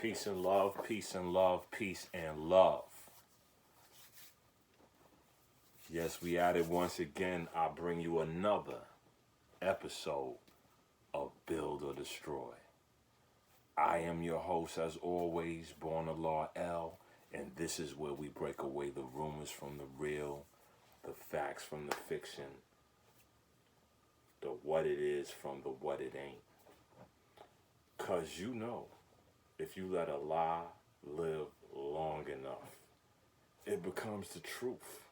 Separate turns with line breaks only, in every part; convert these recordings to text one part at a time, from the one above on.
Peace and love, peace and love, peace and love. Yes, we at it once again. I bring you another episode of Build or Destroy. I am your host, as always, Born of Law L, and this is where we break away the rumors from the real, the facts from the fiction, the what it is from the what it ain't. 'Cause you know, if you let a lie live long enough, it becomes the truth.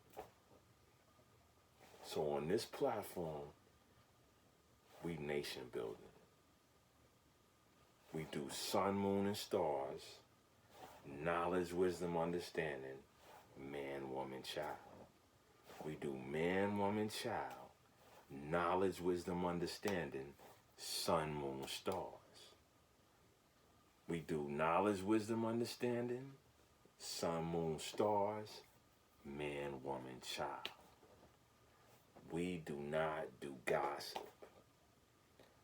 So on this platform, we nation building. We do sun, moon, and stars, knowledge, wisdom, understanding, man, woman, child. We do man, woman, child, knowledge, wisdom, understanding, sun, moon, stars. We do knowledge, wisdom, understanding, sun, moon, stars, man, woman, child. We do not do gossip.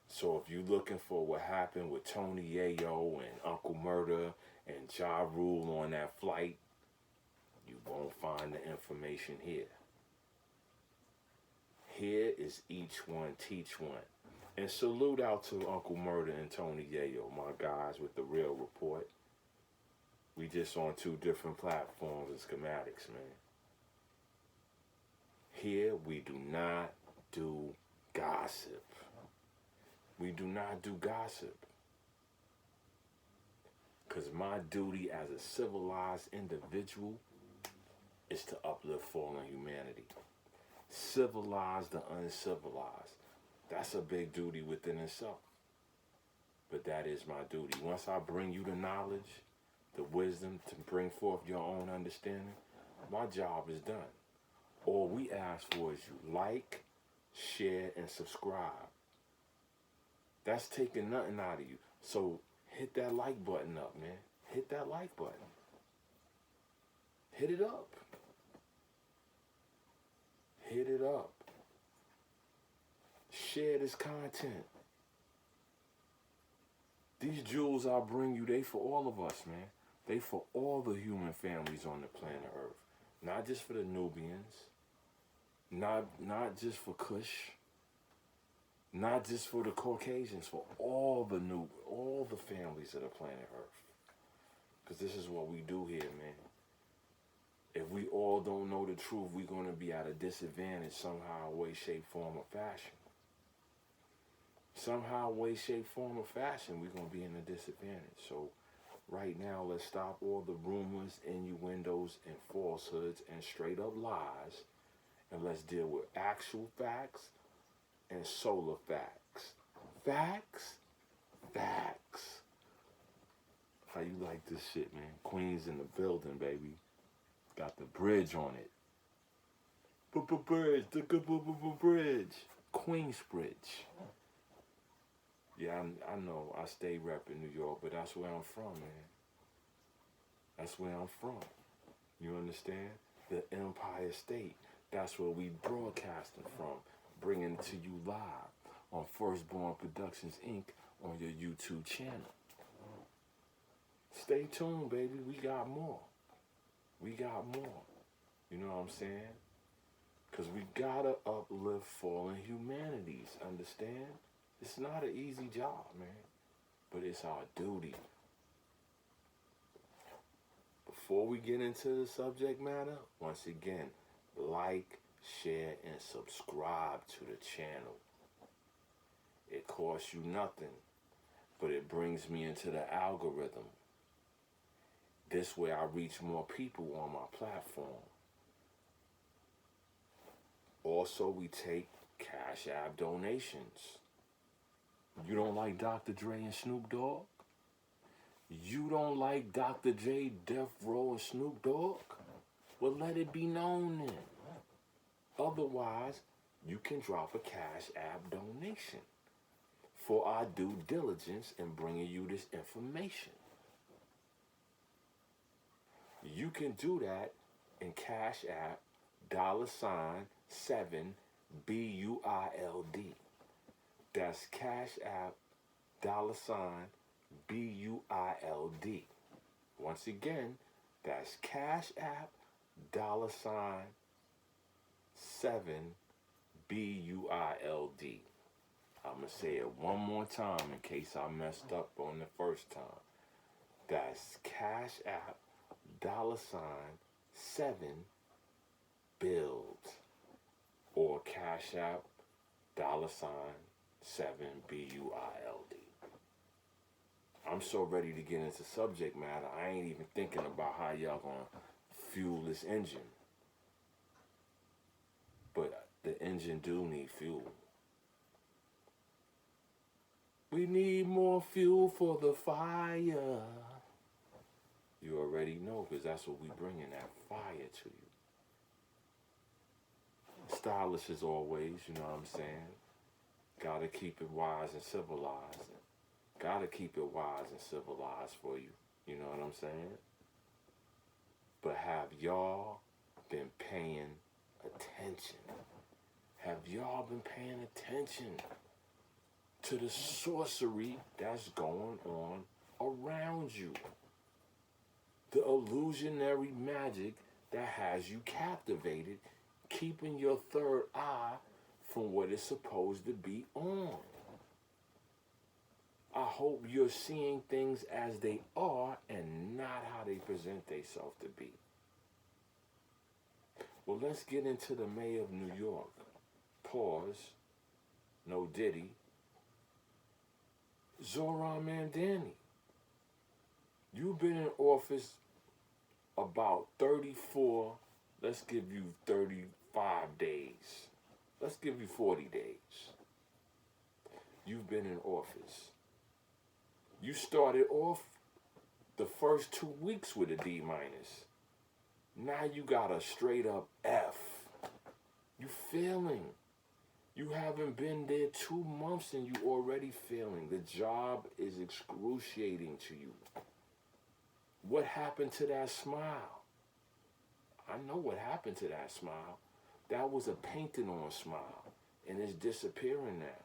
So if you're looking for what happened with Tony Yayo and Uncle Murder and Ja Rule on that flight, you won't find the information here. Here is each one teach one. And salute out to Uncle Murder and Tony Yayo, my guys with the real report. We just on two different platforms and schematics, man. Here we do not do gossip. We do not do gossip. Because my duty as a civilized individual is to uplift fallen humanity. Civilize the uncivilized. That's a big duty within itself. But that is my duty. Once I bring you the knowledge, the wisdom to bring forth your own understanding, my job is done. All we ask for is you like, share, and subscribe. That's taking nothing out of you. So hit that like button up, man. Hit that like button. Hit it up. Hit it up. Share this content. These jewels I bring you, they for all of us, man. They for all the human families on the planet Earth. Not just for the Nubians. Not just for Kush. Not just for the Caucasians, for all the families of the planet Earth. Because this is what we do here, man. If we all don't know the truth, we're going to be at a disadvantage somehow, way, shape, form, or fashion. Somehow, way, shape, form, or fashion, we're going to be in a disadvantage. So right now, let's stop all the rumors, innuendos, and falsehoods, and straight up lies. And let's deal with actual facts and solar facts. Facts? Facts. How you like this shit, man? Queens in the building, baby. Got the bridge on it. Bridge. The bridge. Queensbridge. Yeah, I know. I stay repping New York, but that's where I'm from, man. That's where I'm from. You understand? The Empire State. That's where we broadcasting from. Bringing it to you live on Firstborn Productions, Inc. on your YouTube channel. Stay tuned, baby. We got more. We got more. You know what I'm saying? Because we gotta uplift fallen humanities, understand? It's not an easy job, man. But it's our duty. Before we get into the subject matter, once again, like, share, and subscribe to the channel. It costs you nothing, but it brings me into the algorithm. This way I reach more people on my platform. Also, we take Cash App donations. You don't like Dr. Dre and Snoop Dogg? You don't like Dr. J, Death Row, and Snoop Dogg? Well, let it be known then. Otherwise, you can drop a Cash App donation for our due diligence in bringing you this information. You can do that in Cash App $7 BUILD. That's Cash App $BUILD. Once again, that's Cash App $ 7 BUILD. I'm going to say it one more time in case I messed up on the first time. That's Cash App $ 7 build, or Cash App $ 7 BUILD. I'm so ready to get into subject matter, I ain't even thinking about how y'all gonna fuel this engine. But the engine do need fuel. We need more fuel for the fire. You already know, because that's what we bringing, that fire to you. Stylish as always, you know what I'm saying? Gotta keep it wise and civilized. Gotta keep it wise and civilized for you. You know what I'm saying? But have y'all been paying attention? Have y'all been paying attention to the sorcery that's going on around you? The illusionary magic that has you captivated, keeping your third eye from what it's supposed to be on. I hope you're seeing things as they are and not how they present themselves to be. Well, let's get into the mayor of New York. Pause. No Diddy. Zoran Mamdani. You've been in office about 34, let's give you 35 days. Let's give you 40 days. You've been in office. You started off the first 2 weeks with a D-. Now you got a straight up F. You failing. You haven't been there 2 months and you already failing. The job is excruciating to you. What happened to that smile? I know what happened to that smile. That was a painted on smile. And it's disappearing now.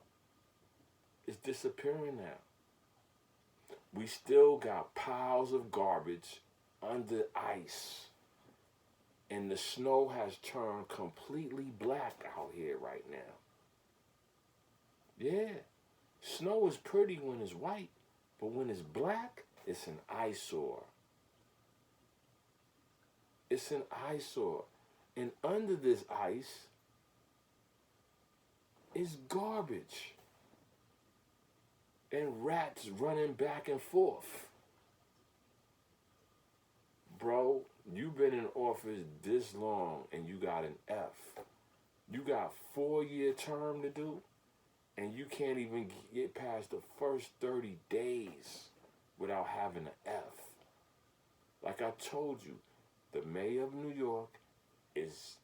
It's disappearing now. We still got piles of garbage under ice. And the snow has turned completely black out here right now. Yeah. Snow is pretty when it's white. But when it's black, it's an eyesore. It's an eyesore. And under this ice is garbage. And rats running back and forth. Bro, you've been in office this long and you got an F. You got 4-year term to do and you can't even get past the first 30 days without having an F. Like I told you, the mayor of New York is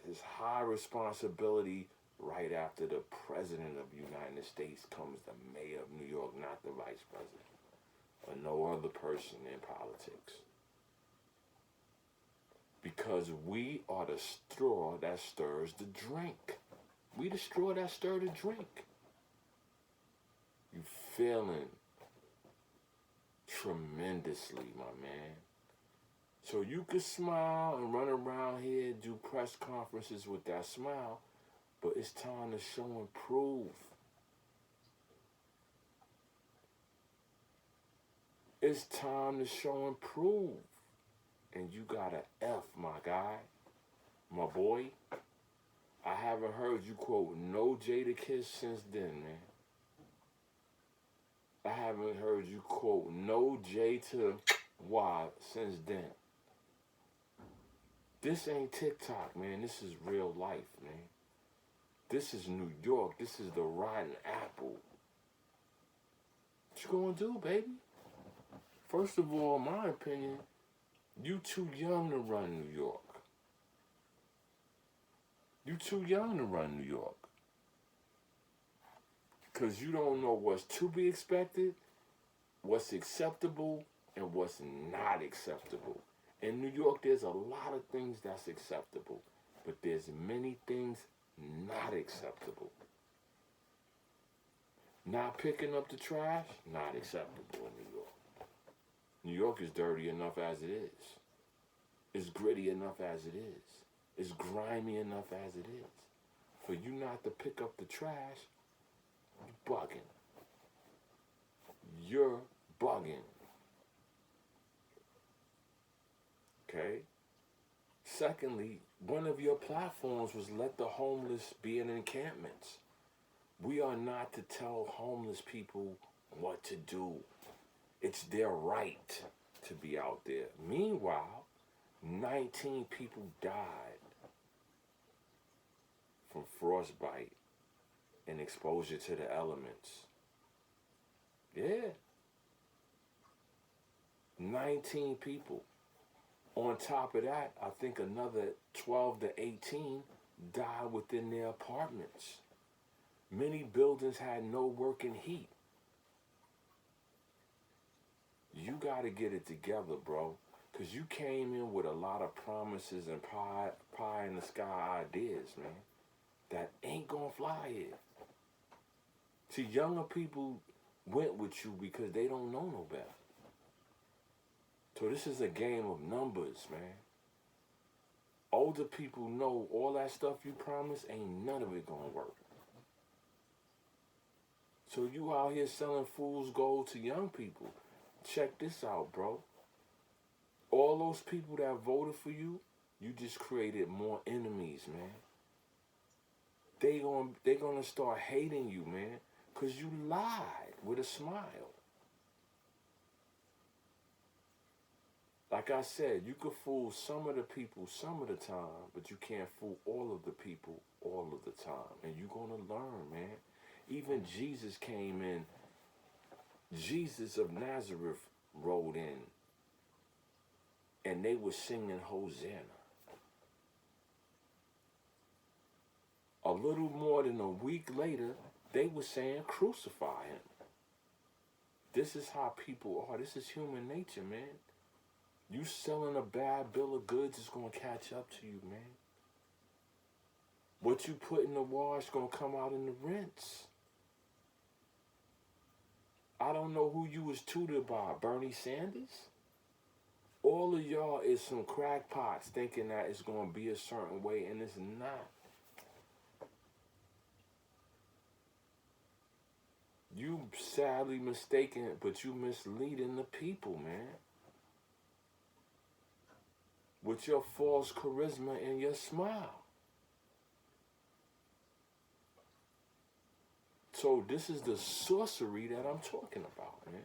his high responsibility. Right after the president of the United States comes the mayor of New York, not the vice president or no other person in politics. Because we are the straw that stirs the drink. We the straw that stir the drink. You failing tremendously, my man. So you could smile and run around here, do press conferences with that smile, but it's time to show and prove. It's time to show and prove. And you got an F, my guy, my boy. I haven't heard you quote no Jada Kiss since then, man. I haven't heard you quote no J to Y since then. This ain't TikTok, man. This is real life, man. This is New York. This is the rotten apple. What you gonna do, baby? First of all, in my opinion, you too young to run New York. You too young to run New York. Because you don't know what's to be expected, what's acceptable, and what's not acceptable. In New York, there's a lot of things that's acceptable, but there's many things not acceptable. Not picking up the trash, not acceptable in New York. New York is dirty enough as it is. It's gritty enough as it is. It's grimy enough as it is. For you not to pick up the trash, you bugging. You're bugging. Okay? Secondly, one of your platforms was let the homeless be in encampments. We are not to tell homeless people what to do. It's their right to be out there. Meanwhile, 19 people died from frostbite and exposure to the elements. Yeah. 19 people. On top of that, I think another 12 to 18 died within their apartments. Many buildings had no working heat. You got to get it together, bro. Because you came in with a lot of promises and pie in the sky ideas, man, that ain't going to fly here. See, younger people went with you because they don't know no better. So this is a game of numbers, man. Older people know all that stuff you promised, ain't none of it going to work. So you out here selling fool's gold to young people. Check this out, bro. All those people that voted for you, you just created more enemies, man. They gonna start hating you, man, because you lied with a smile. Like I said, you could fool some of the people some of the time, but you can't fool all of the people all of the time. And you're gonna learn, man. Even Jesus came in. Jesus of Nazareth rode in, and they were singing Hosanna. A little more than a week later, they were saying crucify him. This is how people are. This is human nature, man. You selling a bad bill of goods is going to catch up to you, man. What you put in the wash is going to come out in the rinse. I don't know who you was tutored by, Bernie Sanders? All of y'all is some crackpots thinking that it's going to be a certain way, and it's not. You sadly mistaken, but you misleading the people, man. With your false charisma and your smile. So this is the sorcery that I'm talking about, man.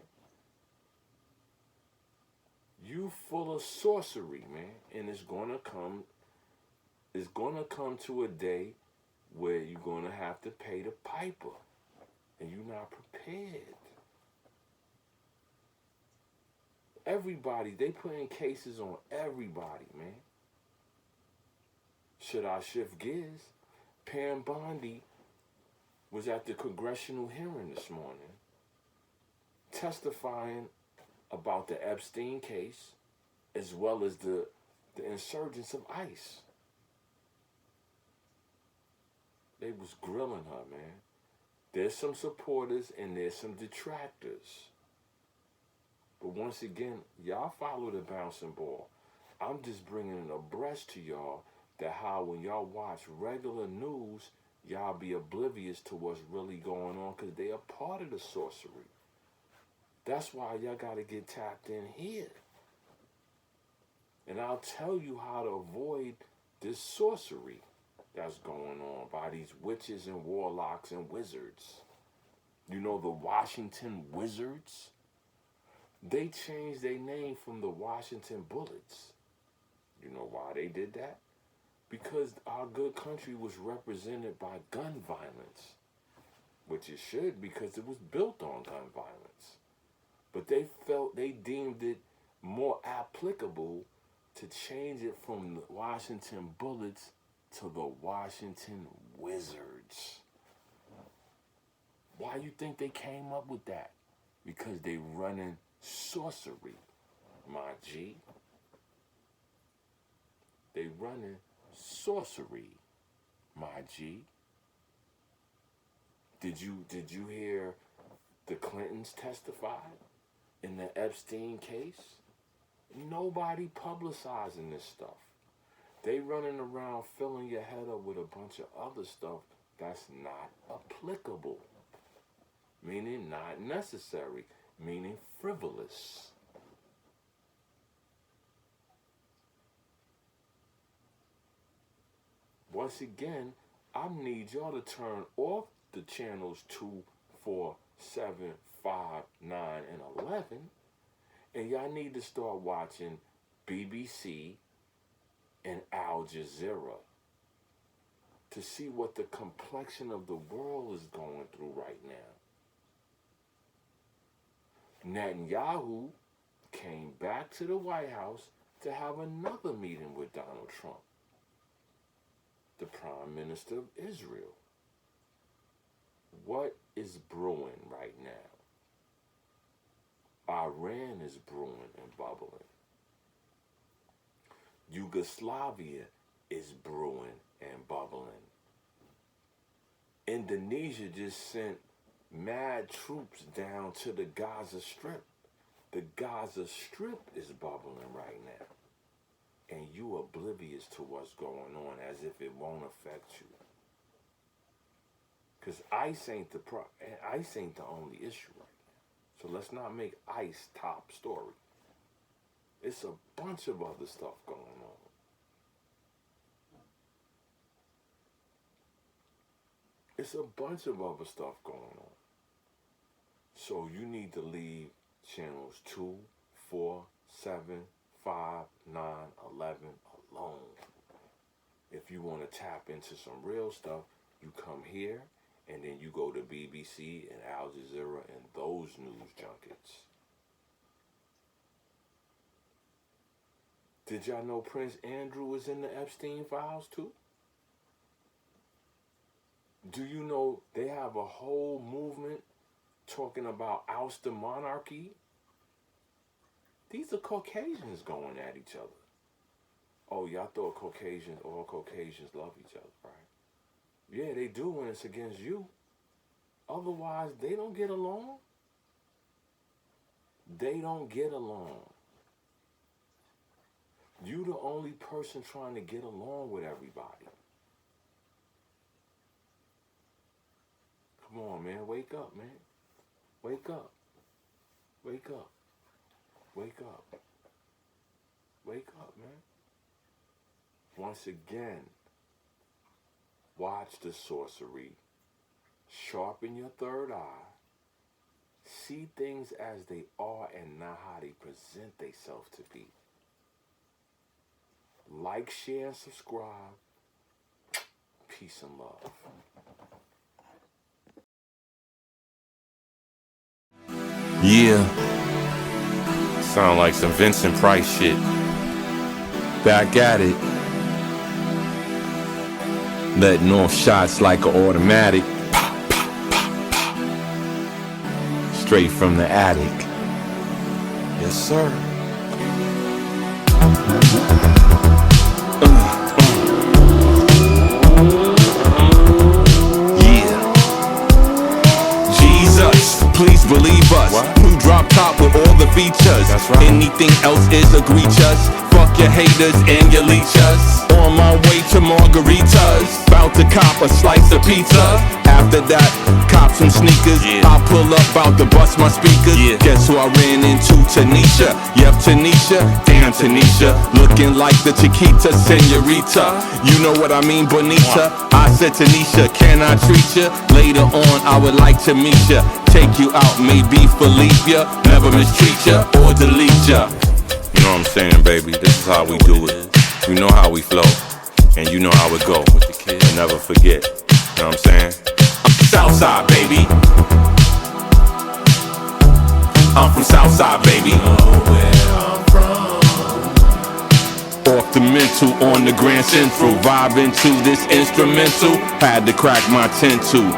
You full of sorcery, man, and it's gonna come to a day where you're gonna have to pay the piper, and you're not prepared. Everybody, they putting cases on everybody, man. Should I shift gears? Pam Bondi was at the congressional hearing this morning testifying about the Epstein case as well as the insurgents of ICE. They was grilling her, man. There's some supporters and there's some detractors. But once again, y'all follow the bouncing ball. I'm just bringing it abreast to y'all that how when y'all watch regular news, y'all be oblivious to what's really going on because they are part of the sorcery. That's why y'all got to get tapped in here. And I'll tell you how to avoid this sorcery that's going on by these witches and warlocks and wizards. You know the Washington Wizards? They changed their name from the Washington Bullets. You know why they did that? Because our good country was represented by gun violence, which it should because it was built on gun violence. But they deemed it more applicable to change it from the Washington Bullets to the Washington Wizards. Why you think they came up with that? Because they running sorcery, my G. They running sorcery, my G. Did you hear the Clintons testify? In the Epstein case, nobody publicizing this stuff. They running around filling your head up with a bunch of other stuff that's not applicable, meaning not necessary, meaning frivolous. Once again, I need y'all to turn off the channels 2, 4, 7, 5, 9, and 11, and y'all need to start watching BBC and Al Jazeera to see what the complexion of the world is going through right now. Netanyahu came back to the White House to have another meeting with Donald Trump, the Prime Minister of Israel. What is brewing right now? Iran is brewing and bubbling. Yugoslavia is brewing and bubbling. Indonesia just sent mad troops down to the Gaza Strip. The Gaza Strip is bubbling right now. And you oblivious to what's going on as if it won't affect you. Because ICE ain't the only issue right now. So let's not make ICE top story. It's a bunch of other stuff going on. It's a bunch of other stuff going on. So you need to leave channels 2, 4, 7, 5, 9, 11 alone. If you want to tap into some real stuff, you come here and then you go to BBC and Al Jazeera and those news junkets. Did y'all know Prince Andrew was in the Epstein files too? Do you know they have a whole movement talking about oust the monarchy? These are Caucasians going at each other. Oh, y'all thought all Caucasians love each other, right? Yeah, they do when it's against you. Otherwise, they don't get along. They don't get along. You the only person trying to get along with everybody. Come on, man. Wake up, man. Wake up. Wake up. Wake up. Wake up, man. Once again, watch the sorcery. Sharpen your third eye. See things as they are and not how they present themselves to be. Like, share, and subscribe. Peace and love.
Yeah. Sound like some Vincent Price shit. Back at it. Letting off shots like an automatic. Pop, pop, pop, pop. Straight from the attic. Yes, sir. Please believe us. New drop top with all the features. That's right. Anything else is egregious. Fuck your haters and your leechers. On my way to margaritas. Bout to cop a slice of pizza. After that, cop some sneakers. I'll pull up out to bust my speakers. Guess who I ran into? Tanisha. Yep, Tanisha. Damn, Tanisha. Looking like the Chiquita Senorita. You know what I mean, Bonita. I said, Tanisha, can I treat ya? Later on, I would like to meet ya. Take you out, maybe Felipe ya. Never mistreat ya or delete ya. You know what I'm saying, baby? This is how we do it. You know how we flow, and you know how it go. And never forget. You know what I'm saying? Southside, baby. I'm from Southside, baby. You know where I'm from. Off the mental on the Grand Central, vibing to this instrumental. Had to crack my tent too.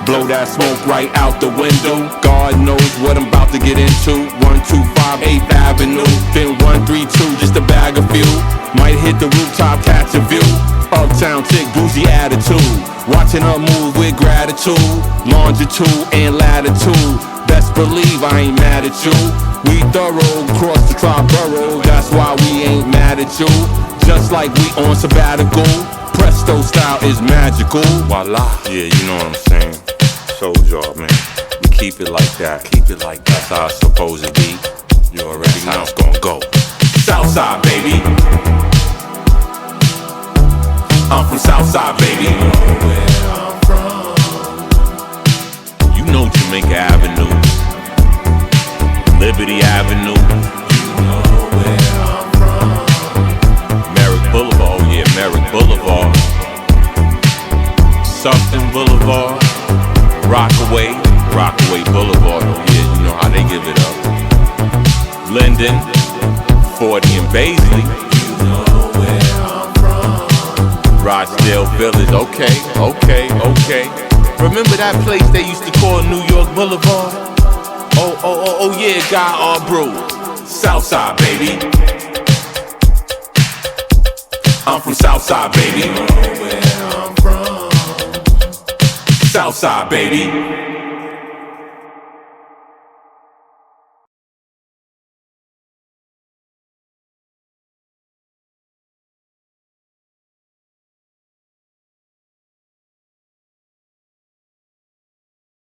Blow that smoke right out the window. God knows what I'm about to get into. 125 8th Avenue, then 132, just a bag of fuel. Might hit the rooftop, catch a view. Uptown chick, bougie attitude. Watching her move with gratitude. Longitude and latitude. Best best believe I ain't mad at you. We thorough, cross the tri-borough, that's why we ain't mad at you. Just like we on sabbatical, presto style is magical. Voila. Yeah, you know what I'm saying. Told y'all, man. We keep it like that. Keep it like that. That's how it's supposed to be. You already know how it's gonna go. Southside, baby. I'm from Southside, baby. You know where I'm from. You know Jamaica Avenue, Liberty Avenue. You know where I'm from. Merrick Boulevard, yeah, Merrick Boulevard. Sufton Boulevard. Rockaway Boulevard, oh yeah, you know how they give it up. Linden, 40 and Baisley. You know where I'm from. Rochdale Village, okay. Remember that place they used to call New York Boulevard? Oh yeah, Guy Brew. Southside, baby. I'm from Southside, baby. You know where I'm from. Southside, baby.